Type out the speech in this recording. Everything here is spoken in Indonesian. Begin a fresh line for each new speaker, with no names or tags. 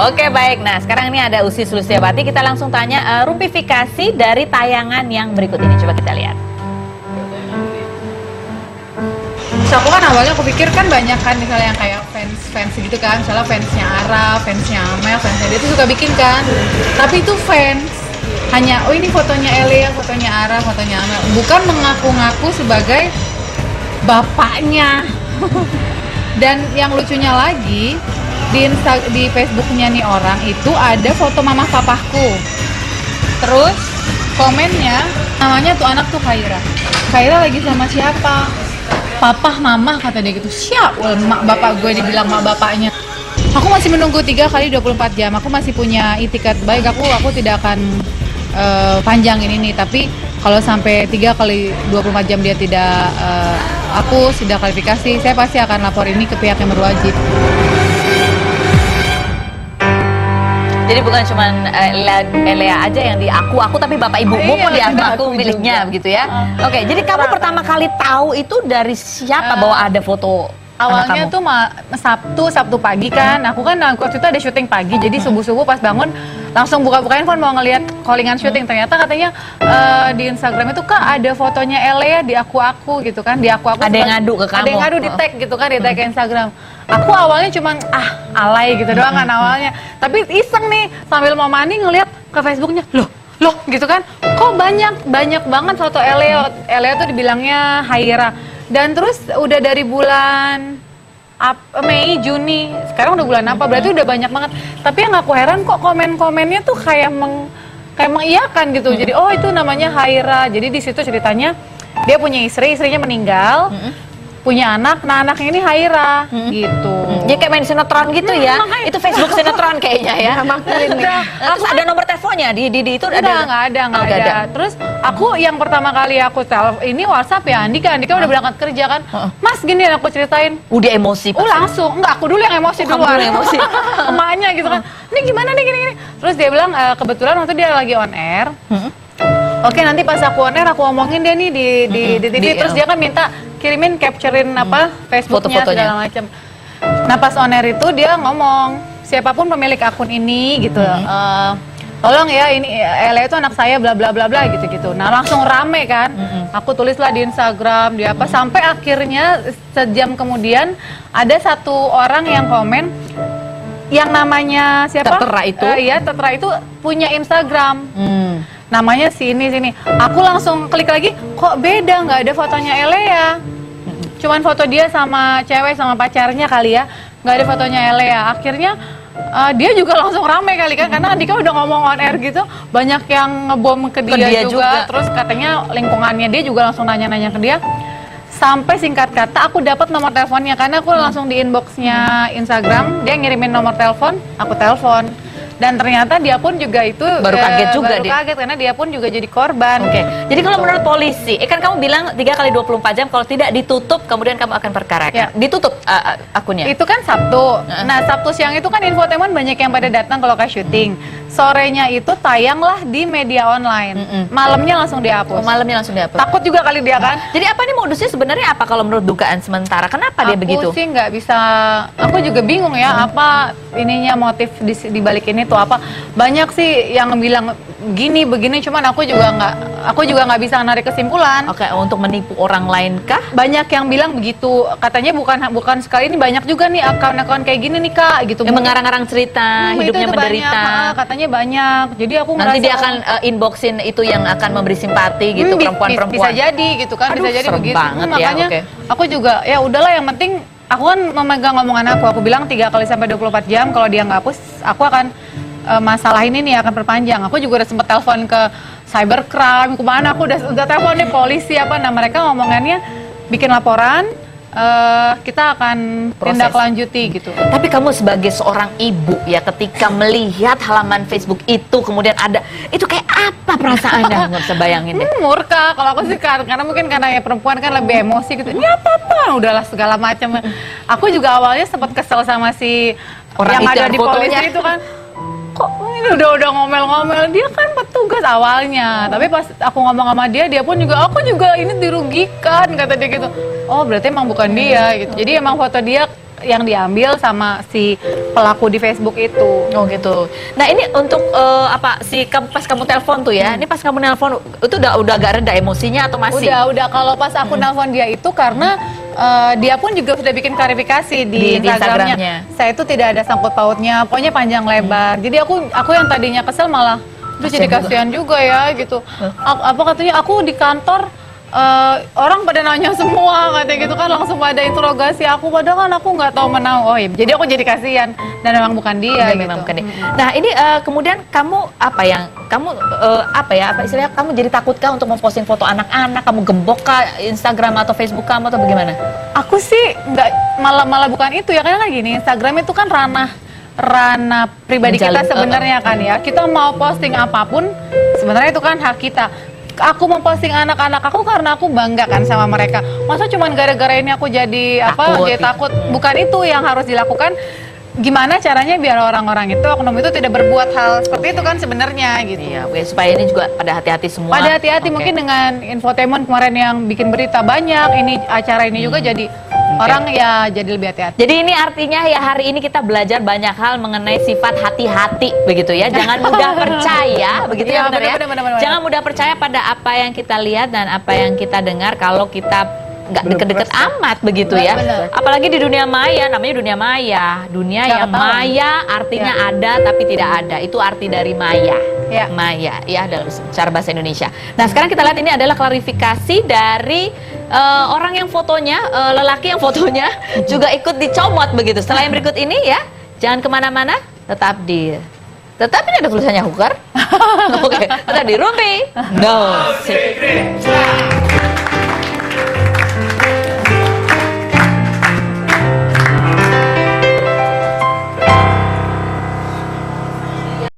Oke, baik. Nah, sekarang ini ada Usi Sulistiawati. Kita langsung tanya rumpifikasi dari tayangan yang berikut ini. Coba kita lihat.
Terus aku kan awalnya aku pikir kan banyak kan misalnya yang kayak fans gitu kan, misalnya fansnya Ara, fansnya Amel, fansnya dia tuh suka bikin kan. Tapi itu fans hanya, oh ini fotonya Elea, fotonya Ara, fotonya Amel, bukan mengaku-ngaku sebagai bapaknya. Dan yang lucunya lagi di Facebooknya nih orang itu ada foto mama papahku. Terus komennya namanya tuh anak tuh Khaira. Khaira lagi sama siapa? Papa, mama, kata dia gitu. Siap, mak bapak gue dibilang mak bapaknya. Aku masih menunggu 3 kali 24 jam. Aku masih punya itikat baik. Aku tidak akan panjangin ini. Tapi kalau sampai 3 kali 24 jam dia tidak, aku sudah klarifikasi. Saya pasti akan lapor ini ke pihak yang berwajib.
Jadi bukan cuma Elea aja yang diaku-aku, tapi bapak ibumu pun diaku-aku miliknya, begitu ya? Oke, jadi kamu pertama kali tahu itu dari siapa bahwa ada foto
awalnya tuh Sabtu pagi kan, aku kan waktu itu ada syuting pagi, jadi subuh-subuh pas bangun langsung buka-buka handphone mau ngelihat callingan syuting, ternyata katanya di Instagram itu Kak ada fotonya Elea di aku gitu kan, di aku
ada yang ngadu ke kamu,
ada yang ngadu di tag gitu kan, di tag ke Instagram. Aku awalnya cuman alay gitu doang kan awalnya, tapi iseng nih sambil mau mandi ngelihat ke Facebooknya, loh gitu kan, kok banyak banget foto Elea tuh dibilangnya Haira. Dan terus udah dari bulan Mei, Juni, sekarang udah bulan apa, berarti udah banyak banget. Tapi yang aku heran kok komen-komennya tuh kayak mengiyakan gitu. Jadi oh itu namanya Haira. Jadi di situ ceritanya dia punya istrinya meninggal, punya anak, nah anaknya ini Haira gitu.
Dia kayak main sinetron gitu ya. Itu Facebook sinetron kayaknya ya. Terus ada nomor teleponnya di itu
nggak ada. Terus aku yang pertama kali aku ini WhatsApp ya Andika udah berangkat kerja kan. Mas gini aku ceritain.
Udah emosi.
Langsung. Enggak, aku dulu yang emosi duluan.
Emosi.
Emaknya gitu kan. Ini gimana nih gini. Terus dia bilang kebetulan waktu dia lagi on air. Oke, nanti pas aku on air aku omongin dia nih di TV. Terus dia kan minta kirimin capturein Facebooknya segala macam. Nah pas on air itu dia ngomong siapapun pemilik akun ini gitu, tolong ya ini Elea itu anak saya bla bla bla bla gitu. Nah langsung rame kan, aku tulislah di Instagram dia sampai akhirnya sejam kemudian ada satu orang yang komen yang namanya siapa?
Tertera itu?
Iya tertera itu punya Instagram. Namanya sini. Aku langsung klik lagi, kok beda, nggak ada fotonya Elea. Cuman foto dia sama cewek sama pacarnya kali ya, nggak ada fotonya Elea. Akhirnya dia juga langsung rame kali kan, karena Andika udah ngomong on air gitu, banyak yang ngebom ke dia juga. Terus katanya lingkungannya dia juga langsung nanya-nanya ke dia. Sampai singkat kata aku dapat nomor teleponnya karena aku langsung di inboxnya Instagram, dia ngirimin nomor telepon, aku telepon. Dan ternyata dia pun juga itu
baru kaget juga
kaget karena dia pun juga jadi korban.
Oke. Jadi kalau menurut polisi, kan kamu bilang 3 kali 24 jam kalau tidak ditutup kemudian kamu akan perkarakan.
Ya.
Ditutup akunnya.
Itu kan Sabtu. Nah, Sabtu siang itu kan infotainment banyak yang pada datang ke lokasi syuting. Sorenya itu tayanglah di media online. Malamnya langsung dihapus.
Malamnya langsung dihapus.
Takut juga kali dia kan.
Jadi apa nih modusnya sebenarnya apa kalau menurut dugaan sementara? Kenapa dia begitu?
Aku sih nggak bisa, aku juga bingung ya apa ininya motif di balik ini tuh apa. Banyak sih yang bilang gini begini, cuman aku juga nggak bisa narik kesimpulan.
Oke, untuk menipu orang lain kah?
Banyak yang bilang begitu, katanya bukan sekali ini, banyak juga nih akun-akun kayak gini nih Kak gitu.
Yang mengarang-arang cerita hidupnya
itu
menderita.
Banyak, katanya banyak. Jadi aku
nanti dia akan inboxin itu yang akan memberi simpati gitu, perempuan-perempuan.
Bisa jadi gitu kan.
Aduh,
bisa jadi begitu.
Banget
makanya
ya,
aku juga ya udahlah, yang penting aku kan memegang omongan aku. Aku bilang 3 kali sampai 24 jam kalau dia nggak hapus, aku akan masalah ini nih akan perpanjang. Aku juga udah sempet telepon ke cybercrime, kemana aku udah telepon nih polisi apa. Nah mereka ngomongannya bikin laporan, kita akan tindak lanjuti gitu.
Tapi kamu sebagai seorang ibu ya, ketika melihat halaman Facebook itu kemudian ada, itu kayak apa perasaannya? Nggak bisa bayangin deh.
Murka kalau aku sih, karena mungkin karena ya perempuan kan lebih emosi gitu. Ini apa-apa, udahlah segala macam. Aku juga awalnya sempat kesel sama si orang yang ada di polisi itu kan. Kok ini udah ngomel-ngomel, dia kan petugas awalnya. Tapi pas aku ngomong sama dia pun juga, aku juga ini dirugikan kata dia gitu. Oh berarti emang bukan dia gitu. Jadi emang foto dia yang diambil sama si pelaku di Facebook itu.
Oh gitu. Nah ini untuk pas kamu telepon tuh ya, ini pas kamu nelpon itu udah agak reda emosinya atau masih?
Udah kalau pas aku nelpon dia itu karena dia pun juga sudah bikin klarifikasi di Instagramnya. Saya itu tidak ada sangkut pautnya, pokoknya panjang lebar. Jadi aku yang tadinya kesel malah, terus jadi kasihan juga ya gitu. Apa katanya aku di kantor orang pada nanya semua katanya gitu kan, langsung pada interogasi aku, padahal kan aku nggak tahu menau. Oh iya, jadi aku jadi kasihan dan memang bukan dia gitu.
Memang bukan dia. Nah ini kemudian kamu istilahnya kamu jadi takutkah untuk memposting foto anak-anak, kamu gembok kah Instagram atau Facebook kamu atau bagaimana?
Aku sih nggak, malah bukan itu ya, karena gini, Instagram itu kan ranah pribadi kita sebenarnya kan ya. Kita mau posting apapun sebenarnya itu kan hak kita. Aku memposting anak-anak aku karena aku bangga kan sama mereka. Masa cuman gara-gara ini aku jadi takut? Bukan itu yang harus dilakukan. Gimana caranya biar orang-orang itu, oknum itu tidak berbuat hal seperti itu kan sebenarnya gitu.
Iya, supaya ini juga pada hati-hati semua.
Pada hati-hati, mungkin dengan infotainment kemarin yang bikin berita banyak, ini acara ini juga jadi orang ya jadi lebih hati-hati.
Jadi ini artinya ya hari ini kita belajar banyak hal mengenai sifat hati-hati begitu ya. Jangan mudah percaya begitu ya, benar ya.
Benar.
Jangan mudah percaya pada apa yang kita lihat dan apa yang kita dengar kalau kita nggak deket-deket amat begitu ya. Apalagi di dunia maya, namanya dunia maya. Dunia yang maya artinya ada tapi tidak ada. Itu arti dari maya. Maya ya dalam cara bahasa Indonesia. Nah sekarang kita lihat ini adalah klarifikasi dari orang yang fotonya, lelaki yang fotonya juga ikut dicomot begitu. Setelah yang berikut ini ya, jangan kemana-mana, tetap ini ada tulisannya hooker. Oke, tetap di Rumpi. No secret.